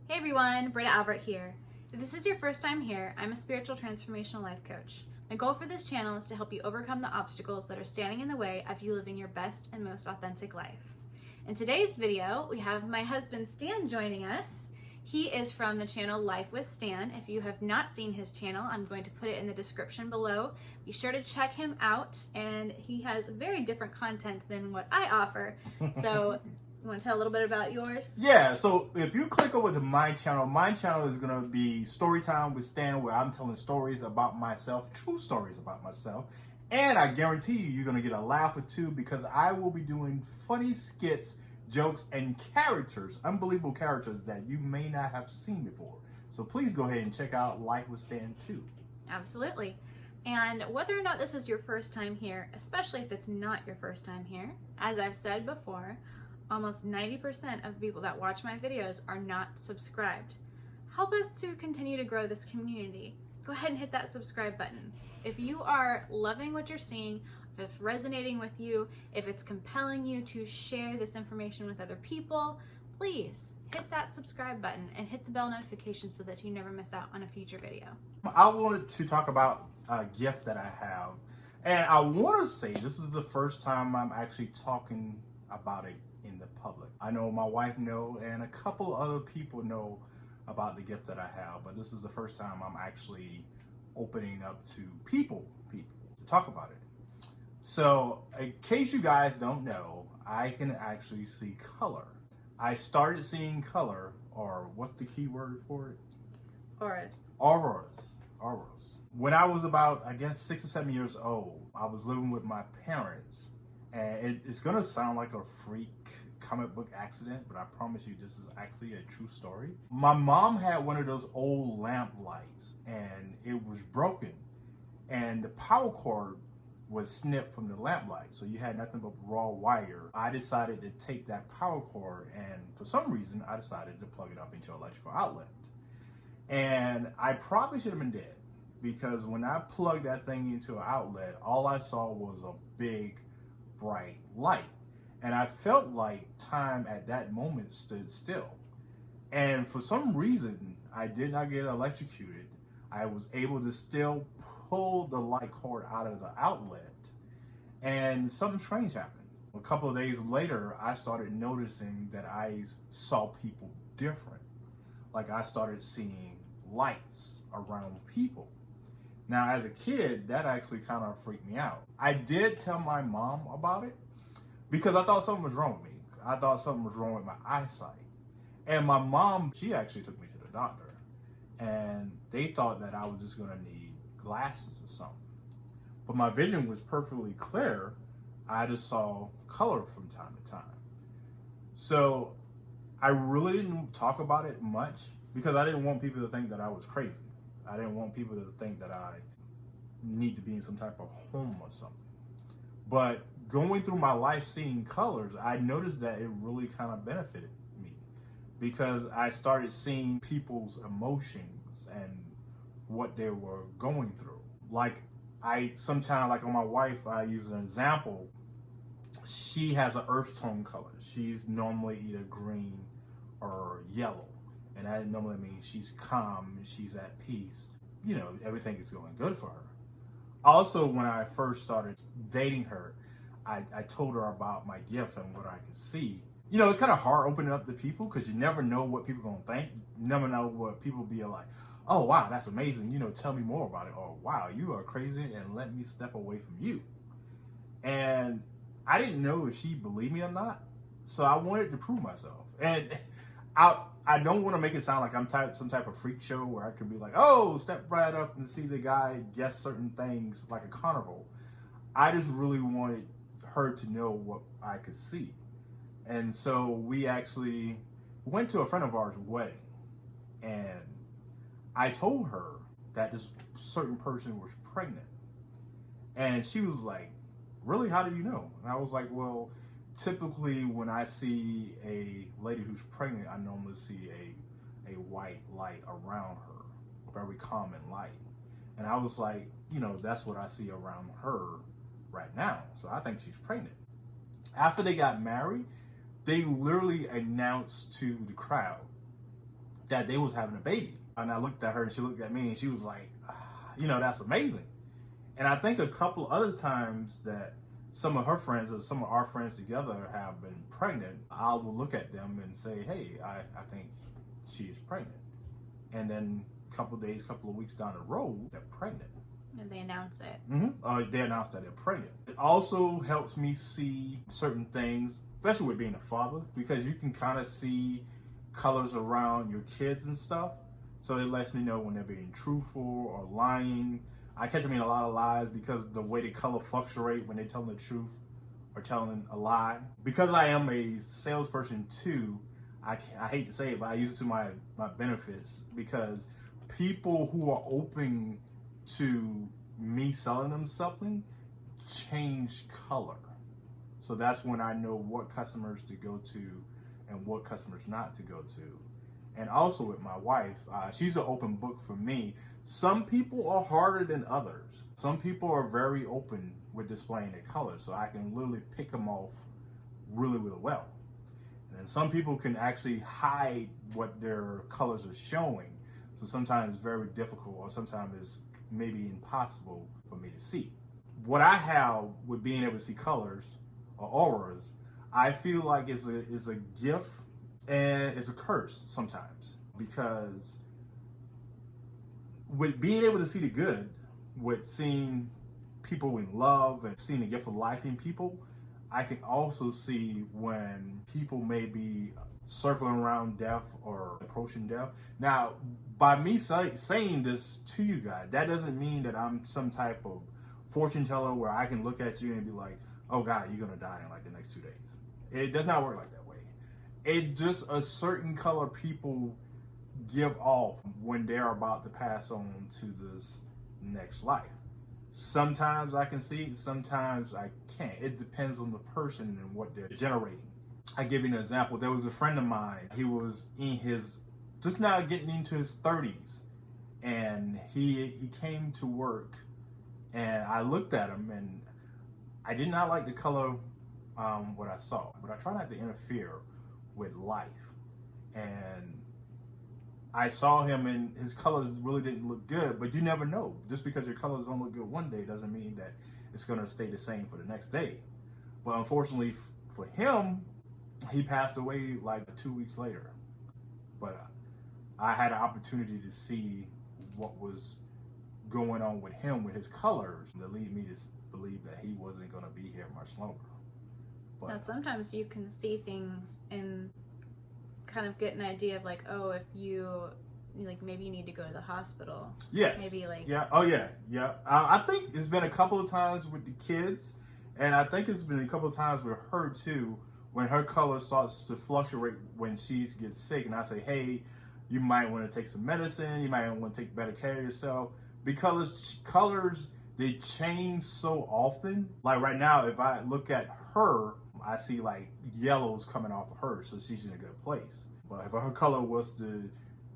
Hey everyone, Britta Albert here. If this is your first time here, I'm a spiritual transformational life coach. My goal for this channel is to help you overcome the obstacles that are standing in the way of you living your best and most authentic life. In today's video, we have my husband Stan joining us. He is from the channel Life with Stan. If you have not seen his channel, I'm going to put it in the description below. Be sure to check him out, and he has very different content than what I offer. So you want to tell a little bit about yours? Yeah, so if you click over to my channel is going to be Storytime with Stan, where I'm telling stories about myself, true stories about myself. And I guarantee you're going to get a laugh or two because I will be doing funny skits, jokes, and characters, unbelievable characters that you may not have seen before. So please go ahead and check out Life with Stan too. Absolutely. And whether or not this is your first time here, especially if it's not your first time here, as I've said before, almost 90% of the people that watch my videos are not subscribed. Help us to continue to grow this community. Go ahead and hit that subscribe button. If you are loving what you're seeing, if it's resonating with you, if it's compelling you to share this information with other people, please hit that subscribe button and hit the bell notification so that you never miss out on a future video. I wanted to talk about a gift that I have. And I want to say this is the first time I'm actually talking about it in the public. I know my wife know and a couple other people know about the gift that I have, but this is the first time I'm actually opening up to people to talk about it. So in case you guys don't know, I can actually see color. I started seeing color, or what's the key word for it? Auras. When I was about, I guess, 6 or 7 years old, I was living with my parents. And it's gonna sound like a freak comic book accident, but I promise you this is actually a true story. My mom had one of those old lamp lights and it was broken. And the power cord was snipped from the lamp light. So you had nothing but raw wire. I decided to take that power cord and for some reason I decided to plug it up into an electrical outlet. And I probably should have been dead because when I plugged that thing into an outlet, all I saw was a big bright light. And I felt like time at that moment stood still. And for some reason, I did not get electrocuted. I was able to still pull the light cord out of the outlet. And something strange happened. A couple of days later, I started noticing that I saw people different. Like I started seeing lights around people. Now, as a kid, that actually kind of freaked me out. I did tell my mom about it because I thought something was wrong with me. I thought something was wrong with my eyesight. And my mom, she actually took me to the doctor. And they thought that I was just going to need glasses or something. But my vision was perfectly clear. I just saw color from time to time. So I really didn't talk about it much because I didn't want people to think that I was crazy. I didn't want people to think that I need to be in some type of home or something. But going through my life seeing colors, I noticed that it really kind of benefited me because I started seeing people's emotions and what they were going through. Like sometimes on my wife, I use an example. She has an earth tone color. She's normally either green or yellow. And that normally means she's calm, she's at peace. You know, everything is going good for her. Also, when I first started dating her, I told her about my gift and what I could see. You know, it's kind of hard opening up to people because you never know what people are going to think. You never know what people be like, oh, wow, that's amazing. You know, tell me more about it. Or, wow, you are crazy and let me step away from you. And I didn't know if she believed me or not. So I wanted to prove myself. And I don't want to make it sound like I'm some type of freak show where I could be like, oh, step right up and see the guy guess certain things like a carnival. I just really wanted her to know what I could see. And so we actually went to a friend of ours' wedding. And I told her that this certain person was pregnant. And she was like, really? How do you know? And I was like, well, typically when I see a lady who's pregnant, I normally see a white light around her, a very common light. And I was like, you know, that's what I see around her right now. So I think she's pregnant. After they got married, they literally announced to the crowd that they was having a baby. And I looked at her and she looked at me and she was like, that's amazing. And I think a couple other times that some of her friends or some of our friends together have been pregnant, I will look at them and say, hey, I think she is pregnant. And then a couple of days, couple of weeks down the road, they're pregnant. And they announce it. They announce that they're pregnant. It also helps me see certain things, especially with being a father, because you can kind of see colors around your kids and stuff. So it lets me know when they're being truthful or lying. I catch them in a lot of lies because the way the color fluctuate when they tell the truth or telling a lie. Because I am a salesperson too, I hate to say it, but I use it to my benefits, because people who are open to me selling them something change color. So that's when I know what customers to go to and what customers not to go to. And also with my wife, she's an open book for me. Some people are harder than others. Some people are very open with displaying their colors, so I can literally pick them off really, really well. And then some people can actually hide what their colors are showing. So sometimes it's very difficult, or sometimes it's maybe impossible for me to see. What I have with being able to see colors or auras, I feel like is a gift and it's a curse sometimes, because with being able to see the good, with seeing people in love and seeing the gift of life in people, I can also see when people may be circling around death or approaching death. Now, by me saying this to you guys, that doesn't mean that I'm some type of fortune teller where I can look at you and be like, oh God, you're gonna die in like the next 2 days. It does not work like that way. It just a certain color people give off when they're about to pass on to this next life. Sometimes I can see, sometimes I can't. It depends on the person and what they're generating. I give you an example. There was a friend of mine. He was in his, just now getting into his 30s, and he came to work, and I looked at him, and I did not like the color what I saw, but I try not to interfere with life. And I saw him and his colors really didn't look good, but you never know. Just because your colors don't look good one day doesn't mean that it's going to stay the same for the next day. But unfortunately for him, he passed away like 2 weeks later. But I had an opportunity to see what was going on with him, with his colors, that lead me to believe that he wasn't going to be here much longer. But now, sometimes you can see things and kind of get an idea of like, oh, if you like, maybe you need to go to the hospital. Yes. Maybe like. Yeah. Oh yeah. Yeah. I think it's been a couple of times with the kids, and I think it's been a couple of times with her too, when her color starts to fluctuate when she gets sick, and I say, hey, you might want to take some medicine. You might want to take better care of yourself, because colors, they change so often. Like right now, if I look at her, I see like yellows coming off of her, so she's in a good place. But if her color was to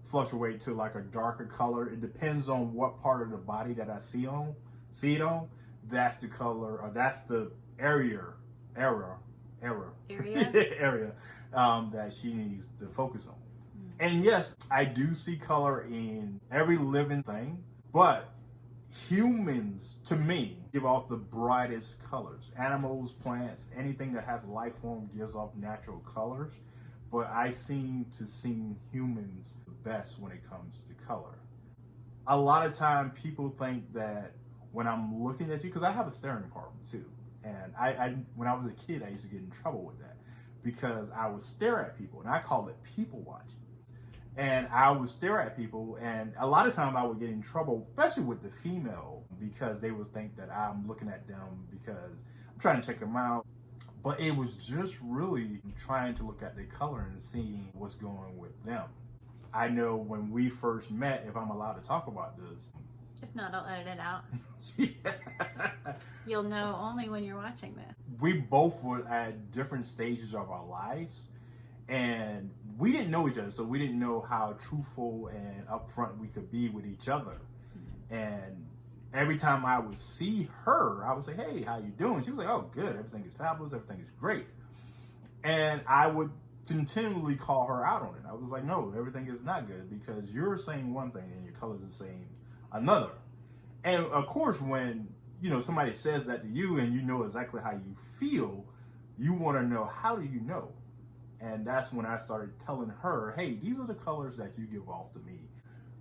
fluctuate to like a darker color, it depends on what part of the body that I see it on. That's the color, or that's the area that she needs to focus on. And yes, I do see color in every living thing, but humans, to me, give off the brightest colors. Animals, plants, anything that has a life form gives off natural colors. But I seem to see humans the best when it comes to color. A lot of time people think that when I'm looking at you, because I have a staring problem too. And I when I was a kid, I used to get in trouble with that because I would stare at people, and I call it people watching. And I would stare at people, and a lot of time I would get in trouble, especially with the female, because they would think that I'm looking at them because I'm trying to check them out. But it was just really trying to look at their color and seeing what's going with them. I know when we first met, if I'm allowed to talk about this. If not, I'll edit it out. Yeah. You'll know only when you're watching this. We both were at different stages of our lives, and we didn't know each other, so we didn't know how truthful and upfront we could be with each other. And every time I would see her, I would say, hey, how you doing? She was like, oh, good. Everything is fabulous. Everything is great. And I would continually call her out on it. I was like, no, everything is not good because you're saying one thing and your colors are saying another. And of course, when somebody says that to you and you know exactly how you feel, you want to know, how do you know? And that's when I started telling her, hey, these are the colors that you give off to me.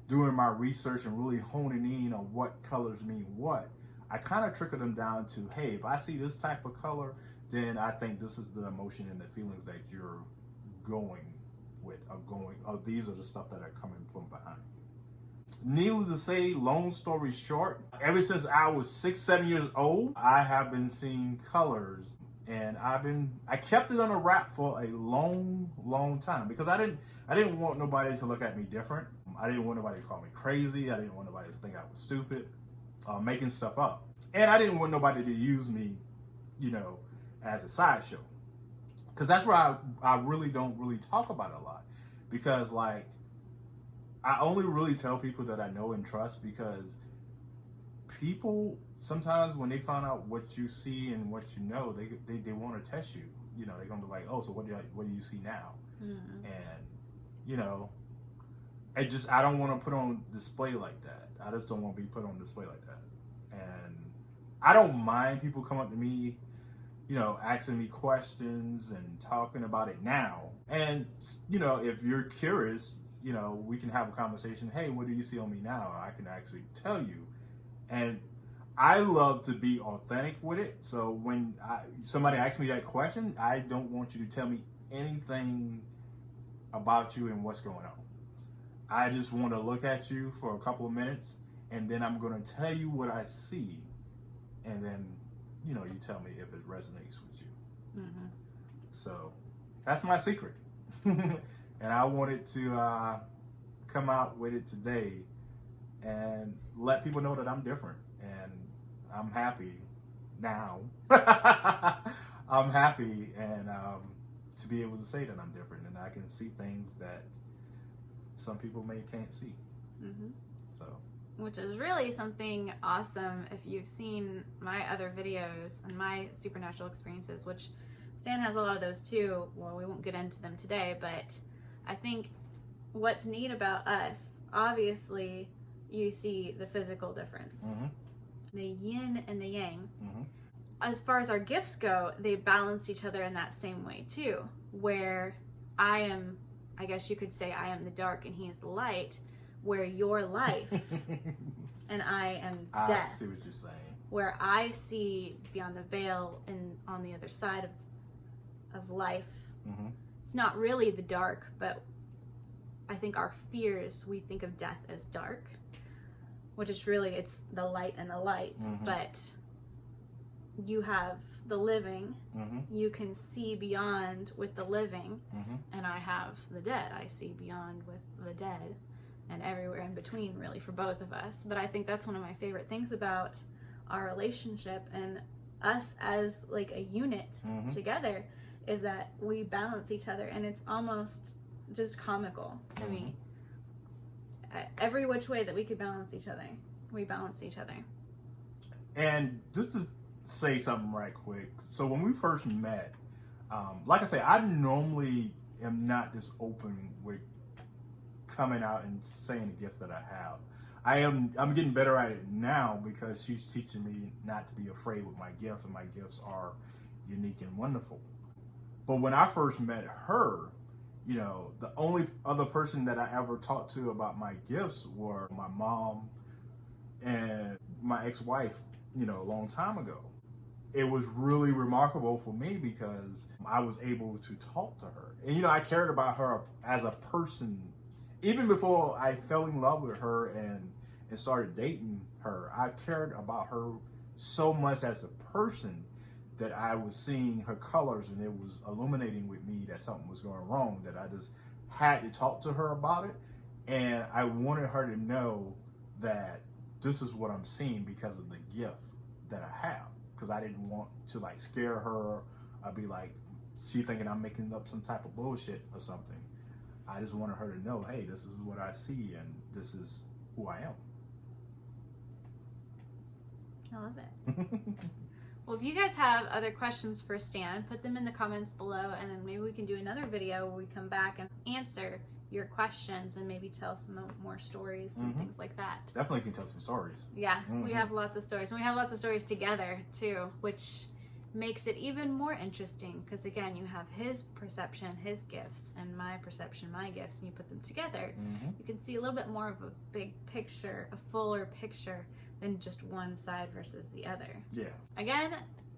Doing my research and really honing in on what colors mean what, I kind of trickled them down to, hey, if I see this type of color, then I think this is the emotion and the feelings that you're going with, or these are the stuff that are coming from behind. Needless to say, long story short, ever since I was 6-7 years old, I have been seeing colors, and I kept it on a wrap for a long time because I didn't want nobody to look at me different. I didn't want nobody to call me crazy. I didn't want nobody to think I was stupid, making stuff up. And I didn't want nobody to use me, as a sideshow. Because that's where I really don't really talk about it a lot. Because, like, I only really tell people that I know and trust, because people sometimes when they find out what you see and what you know, they want to test you. They're gonna be like, oh, so what do you see now? Mm-hmm. And I don't want to put on display like that. I just don't want to be put on display like that. And I don't mind people come up to me, asking me questions and talking about it now. And if you're curious, we can have a conversation. Hey, what do you see on me now? I can actually tell you. And I love to be authentic with it. So when somebody asks me that question, I don't want you to tell me anything about you and what's going on. I just want to look at you for a couple of minutes, and then I'm going to tell you what I see. And then, you tell me if it resonates with you. Mm-hmm. So that's my secret. And I wanted to come out with it today and let people know that I'm different. And I'm happy now. I'm happy and to be able to say that I'm different, and I can see things that some people can't see. Mm-hmm. So, which is really something awesome. If you've seen my other videos and my supernatural experiences, which Stan has a lot of those too. Well, we won't get into them today, but I think what's neat about us, obviously, you see the physical difference. Mm-hmm. The yin and the yang. Mm-hmm. As far as our gifts go, they balance each other in that same way too, where I guess you could say I am the dark and he is the light, where you're life and I am death. I see what you're saying. Where I see beyond the veil and on the other side of life. Mm-hmm. It's not really the dark, but I think our fears, we think of death as dark, which is really, it's the light and the light. Mm-hmm. But you have the living, mm-hmm. you can see beyond with the living, mm-hmm. and I have the dead. I see beyond with the dead and everywhere in between, really, for both of us. But I think that's one of my favorite things about our relationship and us as like a unit mm-hmm. together, is that we balance each other, and it's almost just comical to mm-hmm. me. Every which way that we could balance each other, we balance each other. And just to say something right quick. So when we first met, like I say, I normally am not this open with coming out and saying the gift that I have. I'm getting better at it now because she's teaching me not to be afraid with my gift, and my gifts are unique and wonderful. But when I first met her, the only other person that I ever talked to about my gifts were my mom and my ex-wife, a long time ago. It was really remarkable for me because I was able to talk to her. And, I cared about her as a person. Even before I fell in love with her and started dating her, I cared about her so much as a person that I was seeing her colors, and it was illuminating with me that something was going wrong, that I just had to talk to her about it. And I wanted her to know that this is what I'm seeing because of the gift that I have. Because I didn't want to like scare her. I'd be like, she thinking I'm making up some type of bullshit or something. I just wanted her to know, hey, this is what I see and this is who I am. I love it. Well, if you guys have other questions for Stan, put them in the comments below, and then maybe we can do another video where we come back and answer your questions and maybe tell some more stories and things like that. Definitely can tell some stories. Yeah, we have lots of stories. And we have lots of stories together, too, which makes it even more interesting because, again, you have his perception, his gifts, and my perception, my gifts, and you put them together. You can see a little bit more of a big picture, a fuller picture than just one side versus the other. Yeah. Again,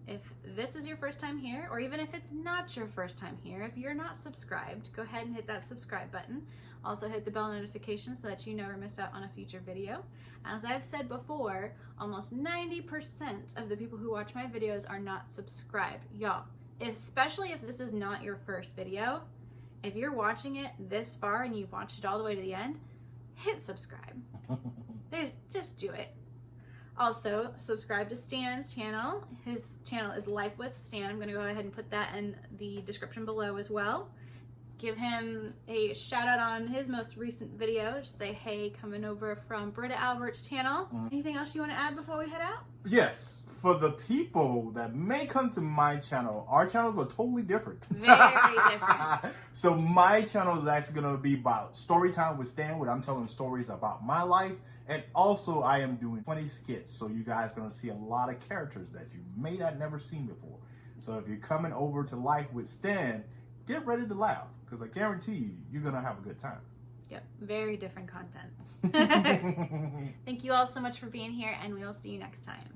if this is your first time here, or even if it's not your first time here, if you're not subscribed, go ahead and hit that subscribe button. Also hit the bell notification so that you never miss out on a future video. As I've said before, almost 90% of the people who watch my videos are not subscribed. Y'all, especially if this is not your first video, if you're watching it this far and you've watched it all the way to the end, hit subscribe. Just do it. Also, subscribe to Stan's channel. His channel is Life with Stan. I'm going to go ahead and put that in the description below as well. Give him a shout out on his most recent video. Just say, hey, coming over from Britta Albert's channel. Anything else you want to add before we head out? Yes, for the people that may come to my channel, our channels are totally different. Very different. So my channel is actually going to be about story time with Stan, where I'm telling stories about my life. And also I am doing funny skits. So you guys are going to see a lot of characters that you may not never seen before. So if you're coming over to Life with Stan, get ready to laugh, because I guarantee you, you're going to have a good time. Yep, very different content. Thank you all so much for being here, and we will see you next time.